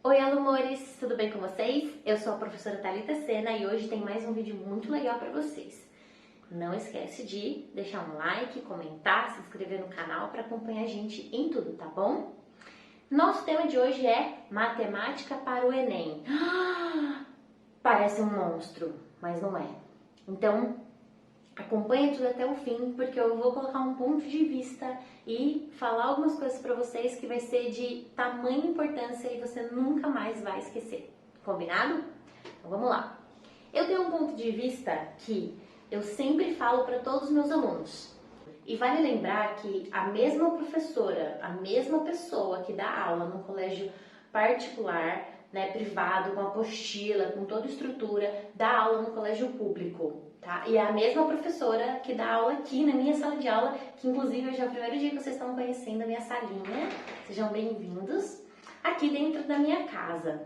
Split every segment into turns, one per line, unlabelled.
Oi, alumores! Tudo bem com vocês? Eu sou a professora Thalita Sena e hoje tem mais um vídeo muito legal para vocês. Não esquece de deixar um like, comentar, se inscrever no canal para acompanhar a gente em tudo, tá bom? Nosso tema de hoje é Matemática para o Enem. Parece um monstro, mas não é. Então, acompanhe tudo até o fim, porque eu vou colocar um ponto de vista e falar algumas coisas para vocês que vai ser de tamanha importância e você nunca mais vai esquecer. Combinado? Então vamos lá. Eu tenho um ponto de vista que eu sempre falo para todos os meus alunos. E vale lembrar que a mesma professora, a mesma pessoa que dá aula num colégio particular, privado, com apostila, com toda estrutura, dá aula no colégio público, tá? E é a mesma professora que dá aula aqui na minha sala de aula, que inclusive hoje é o primeiro dia que vocês estão conhecendo a minha salinha. Sejam bem-vindos aqui dentro da minha casa.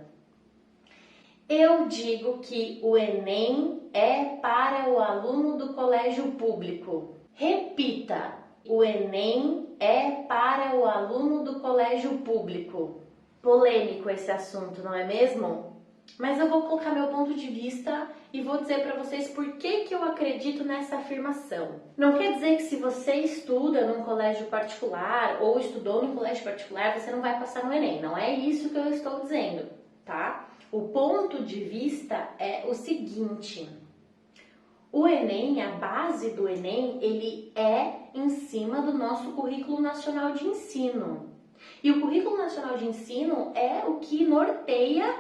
Eu digo que o Enem é para o aluno do colégio público. Repita, o Enem é para o aluno do colégio público. Polêmico esse assunto, não é mesmo? Mas eu vou colocar meu ponto de vista e vou dizer para vocês por que eu acredito nessa afirmação. Não quer dizer que se você estuda num colégio particular ou estudou num colégio particular, você não vai passar no Enem. Não é isso que eu estou dizendo, tá? O ponto de vista é o seguinte: o Enem, a base do Enem, ele é em cima do nosso Currículo Nacional de Ensino. E o Currículo Nacional de Ensino é o que norteia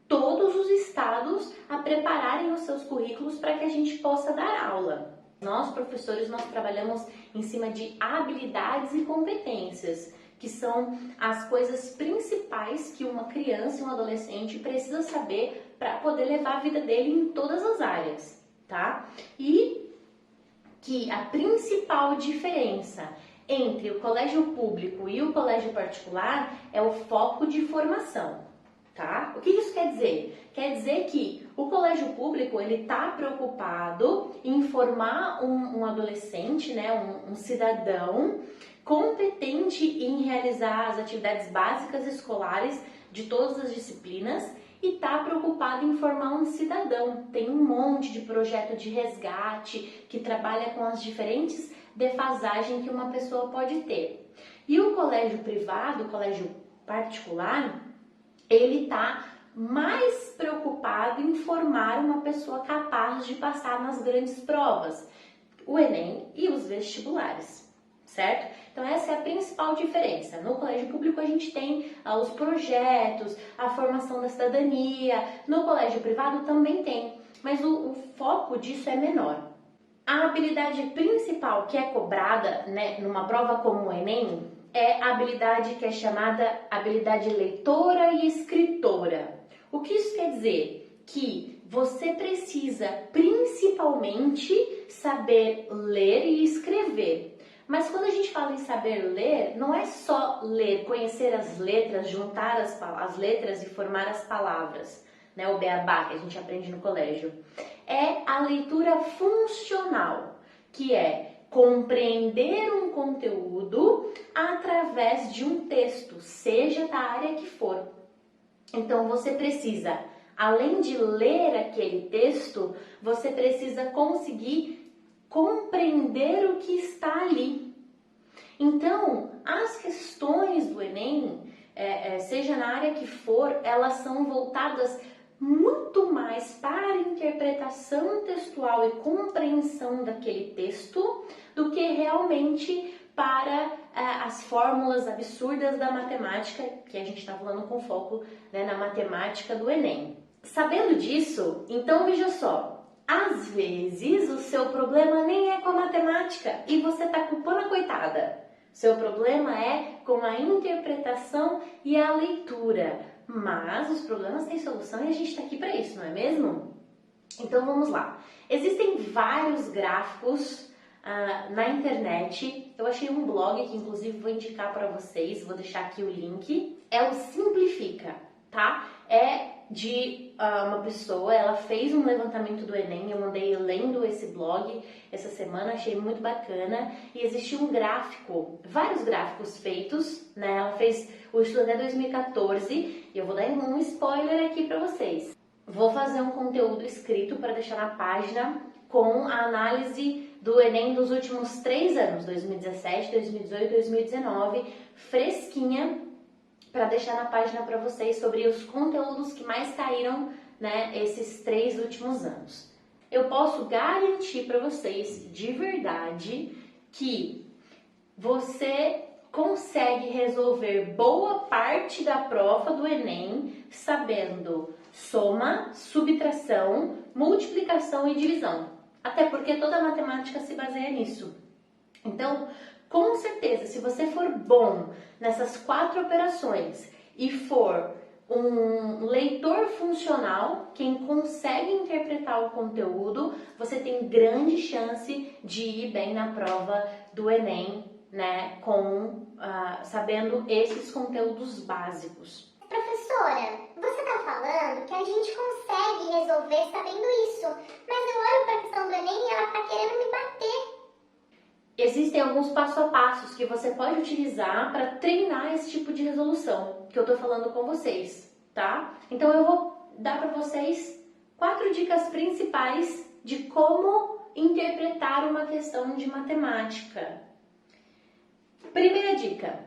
todos os estados a prepararem os seus currículos para que a gente possa dar aula. Nós, professores, nós trabalhamos em cima de habilidades e competências, que são as coisas principais que uma criança e um adolescente precisa saber para poder levar a vida dele em todas as áreas, tá? E que a principal diferença entre o colégio público e o colégio particular é o foco de formação, tá? O que isso quer dizer? Quer dizer que o colégio público, ele está preocupado em formar um adolescente, um cidadão competente em realizar as atividades básicas escolares de todas as disciplinas e está preocupado em formar um cidadão. Tem um monte de projeto de resgate que trabalha com as diferentes defasagens que uma pessoa pode ter. E o colégio privado, o colégio particular, ele está mais preocupado em formar uma pessoa capaz de passar nas grandes provas, o Enem e os vestibulares, certo? Então essa é a principal diferença. No colégio público a gente tem os projetos, a formação da cidadania, no colégio privado também tem, mas o foco disso é menor. A habilidade principal que é cobrada, numa prova como o Enem é a habilidade que é chamada habilidade leitora e escritora. O que isso quer dizer? Que você precisa principalmente saber ler e escrever. Mas quando a gente fala em saber ler, não é só ler, conhecer as letras, juntar as letras e formar as palavras, o beabá que a gente aprende no colégio. É a leitura funcional, que é compreender um conteúdo através de um texto, seja da área que for. Então você precisa, além de ler aquele texto, você precisa conseguir compreender o que está ali. Então, as questões do Enem, seja na área que for, elas são voltadas muito mais para a interpretação textual e compreensão daquele texto do que realmente para as fórmulas absurdas da matemática, que a gente está falando com foco na matemática do Enem. Sabendo disso, então veja só, às vezes o seu problema nem é com a matemática e você está culpando a coitada. Seu problema é com a interpretação e a leitura. Mas os problemas têm solução e a gente está aqui para isso, não é mesmo? Então vamos lá. Existem vários gráficos na internet. Eu achei um blog que inclusive vou indicar para vocês, vou deixar aqui o link. É o Simplifica, tá? É de uma pessoa, ela fez um levantamento do Enem, eu mandei lendo esse blog essa semana, achei muito bacana, e existe um gráfico, vários gráficos feitos, né? Ela fez o estudo até 2014, e eu vou dar um spoiler aqui para vocês. Vou fazer um conteúdo escrito para deixar na página com a análise do Enem dos últimos 3 anos, 2017, 2018, 2019, fresquinha, para deixar na página para vocês sobre os conteúdos que mais caíram, né, esses 3 últimos anos. Eu posso garantir para vocês, de verdade, que você consegue resolver boa parte da prova do Enem sabendo soma, subtração, multiplicação e divisão. Até porque toda a matemática se baseia nisso. Então, com certeza, se você for bom nessas 4 operações e for um leitor funcional, quem consegue interpretar o conteúdo, você tem grande chance de ir bem na prova do Enem, né, sabendo esses conteúdos básicos.
Professora, você está falando que a gente consegue resolver sabendo isso, mas eu olho para a questão do Enem e ela está querendo me bater.
Existem alguns passo a passos que você pode utilizar para treinar esse tipo de resolução que eu estou falando com vocês, tá? Então eu vou dar para vocês 4 dicas principais de como interpretar uma questão de matemática. Primeira dica,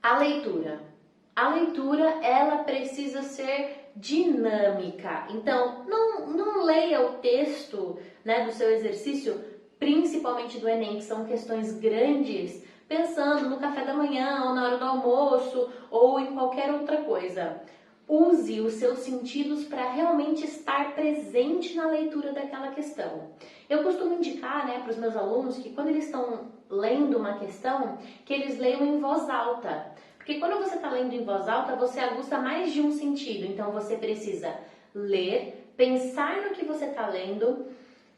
a leitura. A leitura, ela precisa ser dinâmica. Então, não leia o texto, né, do seu exercício, principalmente do Enem, que são questões grandes, pensando no café da manhã, ou na hora do almoço, ou em qualquer outra coisa. Use os seus sentidos para realmente estar presente na leitura daquela questão. Eu costumo indicar, né, para os meus alunos que quando eles estão lendo uma questão, que eles leiam em voz alta. Porque quando você está lendo em voz alta, você aguça mais de um sentido. Então, você precisa ler, pensar no que você está lendo,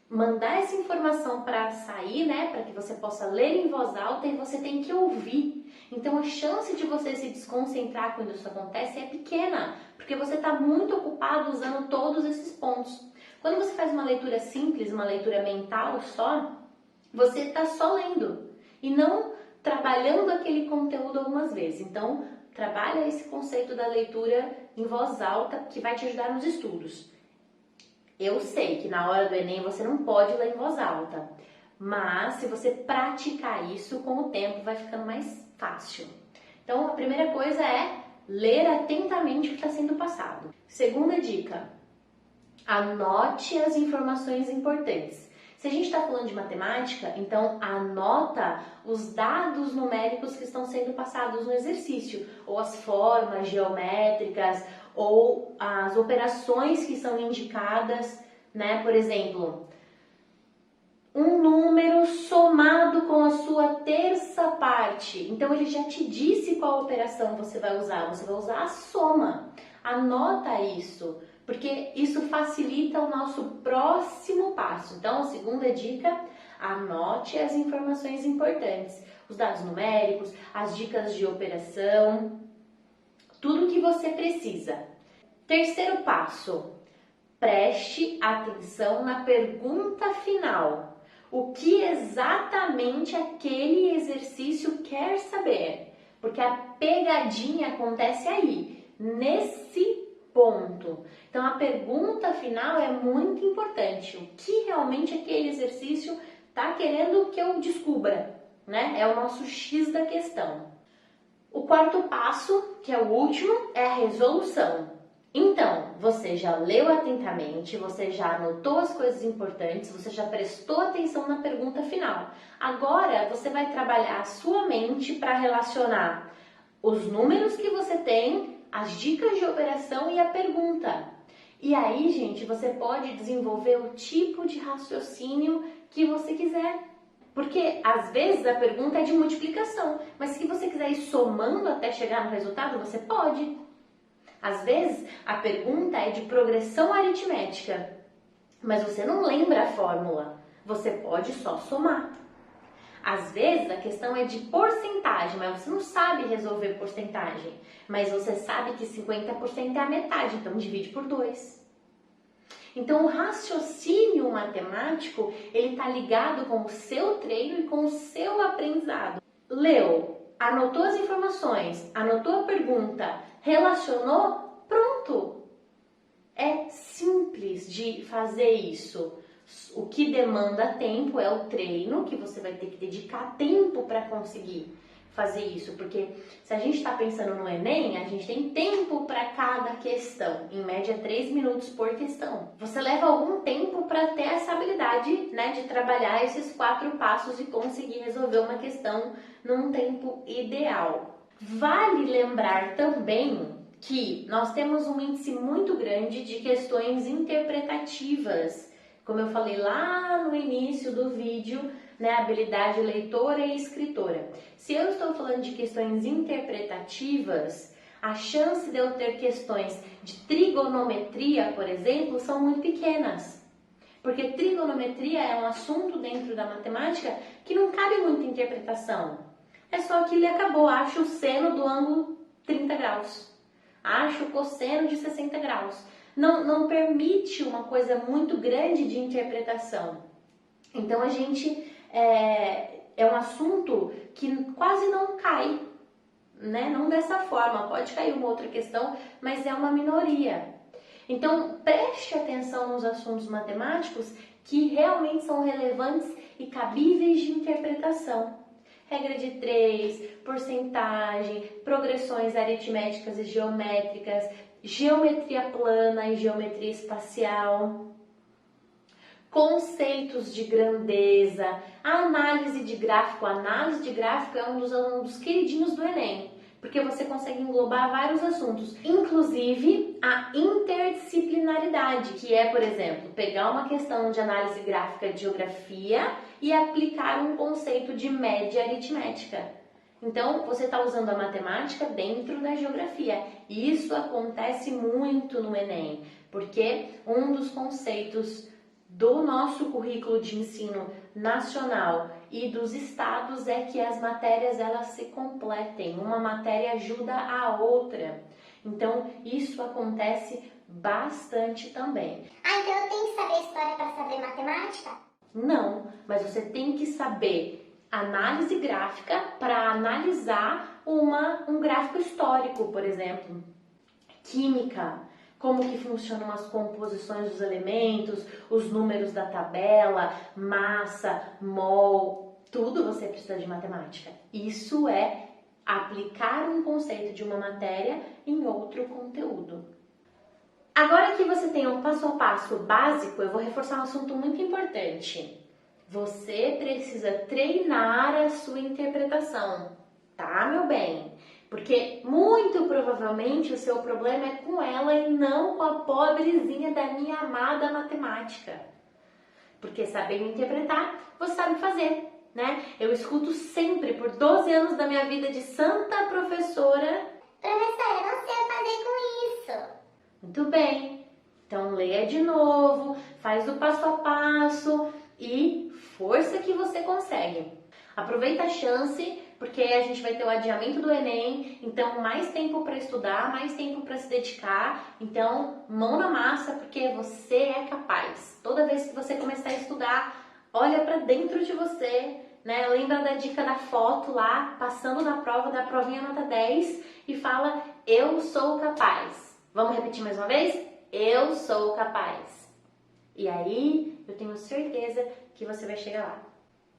mandar essa informação para sair, né, para que você possa ler em voz alta, e você tem que ouvir. Então, a chance de você se desconcentrar quando isso acontece é pequena, porque você está muito ocupado usando todos esses pontos. Quando você faz uma leitura simples, uma leitura mental só, você está só lendo e não trabalhando aquele conteúdo algumas vezes. Então, trabalha esse conceito da leitura em voz alta, que vai te ajudar nos estudos. Eu sei que na hora do Enem você não pode ler em voz alta, mas se você praticar isso, com o tempo vai ficando mais fácil. Então, a primeira coisa é ler atentamente o que está sendo passado. Segunda dica, anote as informações importantes. Se a gente está falando de matemática, então anota os dados numéricos que estão sendo passados no exercício, ou as formas geométricas, ou as operações que são indicadas, né? Por exemplo, um número somado com a sua terça parte. Então, ele já te disse qual operação você vai usar. Você vai usar a soma. Anota isso, porque isso facilita o nosso próximo passo. Então, a segunda dica, anote as informações importantes. Os dados numéricos, as dicas de operação, tudo que você precisa. Terceiro passo, preste atenção na pergunta final. O que exatamente aquele exercício quer saber? Porque a pegadinha acontece aí, nesse ponto. Então, a pergunta final é muito importante. O que realmente aquele exercício está querendo que eu descubra, né? É o nosso X da questão. O quarto passo, que é o último, é a resolução. Então, você já leu atentamente, você já anotou as coisas importantes, você já prestou atenção na pergunta final. Agora, você vai trabalhar a sua mente para relacionar os números que você tem, as dicas de operação e a pergunta. E aí, gente, você pode desenvolver o tipo de raciocínio que você quiser. Porque, às vezes, a pergunta é de multiplicação, mas se você quiser ir somando até chegar no resultado, você pode. Às vezes, a pergunta é de progressão aritmética, mas você não lembra a fórmula. Você pode só somar. Às vezes a questão é de porcentagem, mas você não sabe resolver porcentagem. Mas você sabe que 50% é a metade, então divide por 2. Então o raciocínio matemático, ele está ligado com o seu treino e com o seu aprendizado. Leu, anotou as informações, anotou a pergunta, relacionou, pronto! É simples de fazer isso. O que demanda tempo é o treino, que você vai ter que dedicar tempo para conseguir fazer isso. Porque se a gente está pensando no Enem, a gente tem tempo para cada questão. Em média, 3 minutos por questão. Você leva algum tempo para ter essa habilidade, né, de trabalhar esses 4 passos e conseguir resolver uma questão num tempo ideal. Vale lembrar também que nós temos um índice muito grande de questões interpretativas. Como eu falei lá no início do vídeo, né, habilidade leitora e escritora. Se eu estou falando de questões interpretativas, a chance de eu ter questões de trigonometria, por exemplo, são muito pequenas. Porque trigonometria é um assunto dentro da matemática que não cabe muita interpretação. É só aquilo e acabou. Acho o seno do ângulo 30 graus. Acho o cosseno de 60 graus. Não permite uma coisa muito grande de interpretação. Então a gente é um assunto que quase não cai, né? Não dessa forma, pode cair uma outra questão, mas é uma minoria. Então preste atenção nos assuntos matemáticos que realmente são relevantes e cabíveis de interpretação. Regra de 3, porcentagem, progressões aritméticas e geométricas, geometria plana e geometria espacial, conceitos de grandeza, análise de gráfico. A análise de gráfico é um dos queridinhos do Enem, porque você consegue englobar vários assuntos, inclusive a interdisciplinaridade, que é, por exemplo, pegar uma questão de análise gráfica de geografia e aplicar um conceito de média aritmética. Então, você está usando a matemática dentro da geografia. Isso acontece muito no Enem, porque um dos conceitos do nosso currículo de ensino nacional e dos estados é que as matérias elas se completem, uma matéria ajuda a outra. Então, isso acontece bastante também.
Então eu tenho que saber história para saber matemática?
Não, mas você tem que saber análise gráfica para analisar um gráfico histórico, por exemplo. Química, como que funcionam as composições dos elementos, os números da tabela, massa, mol, tudo você precisa de matemática. Isso é aplicar um conceito de uma matéria em outro conteúdo. Agora que você tem um passo a passo básico, eu vou reforçar um assunto muito importante. Você precisa treinar a sua interpretação, tá, meu bem? Porque muito provavelmente o seu problema é com ela e não com a pobrezinha da minha amada matemática. Porque sabendo interpretar, você sabe fazer, né? Eu escuto sempre, por 12 anos da minha vida de santa professora...
Professora, eu não sei fazer com isso.
Muito bem. Então leia de novo, faz o passo a passo e força que você consegue. Aproveita a chance, porque a gente vai ter o adiamento do Enem, então mais tempo para estudar, mais tempo para se dedicar. Então, mão na massa, porque você é capaz. Toda vez que você começar a estudar, olha para dentro de você, né? Lembra da dica da foto lá, passando na prova, da provinha nota 10 e fala, eu sou capaz. Vamos repetir mais uma vez? Eu sou capaz. E aí, eu tenho certeza que você vai chegar lá.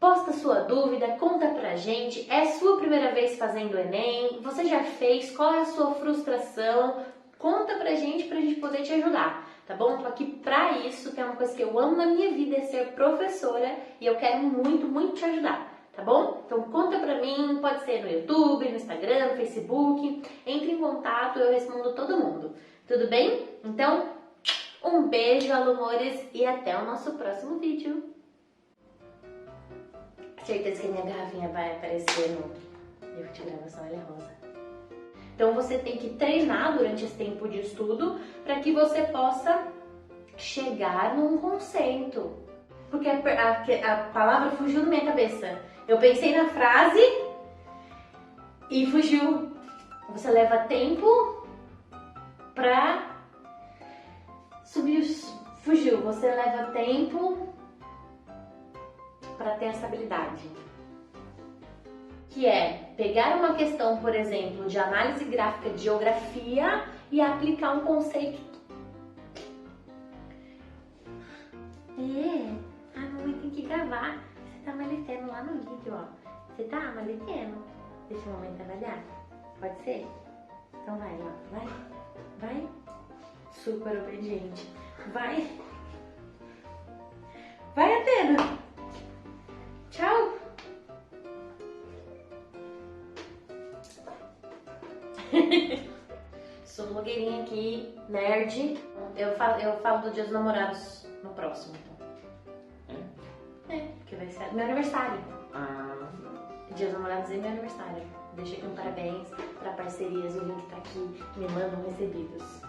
Posta sua dúvida, conta pra gente, é sua primeira vez fazendo o Enem? Você já fez? Qual é a sua frustração? Conta pra gente poder te ajudar, tá bom? Tô aqui pra isso, que é uma coisa que eu amo na minha vida, é ser professora e eu quero muito, muito te ajudar, tá bom? Então conta pra mim, pode ser no YouTube, no Instagram, no Facebook, entre em contato, eu respondo todo mundo, tudo bem? Então, um beijo, alumores, e até o nosso próximo vídeo. Certeza que a minha garrafinha vai aparecer no livro de gravação, ela é rosa. Então você tem que treinar durante esse tempo de estudo para que você possa chegar num conceito. Porque a palavra fugiu da minha cabeça. Eu pensei na frase e fugiu. Você leva tempo pra subir. Fugiu. Você leva tempo pra ter essa habilidade. Que é pegar uma questão, por exemplo, de análise gráfica de geografia e aplicar um conceito. A mamãe tem que gravar. Você tá maletendo lá no vídeo, ó. Você tá maletendo. Deixa a mamãe trabalhar. Pode ser? Então vai, ó. Vai. Vai. Super obediente. Vai. Vai, Atena. Tchau. Sou blogueirinha aqui, nerd. Eu falo do Dia dos Namorados no próximo, então. Porque vai ser meu aniversário. Dia dos Namorados é meu aniversário. Deixa aqui um parabéns pra parcerias, o link tá aqui. Me mandam recebidos.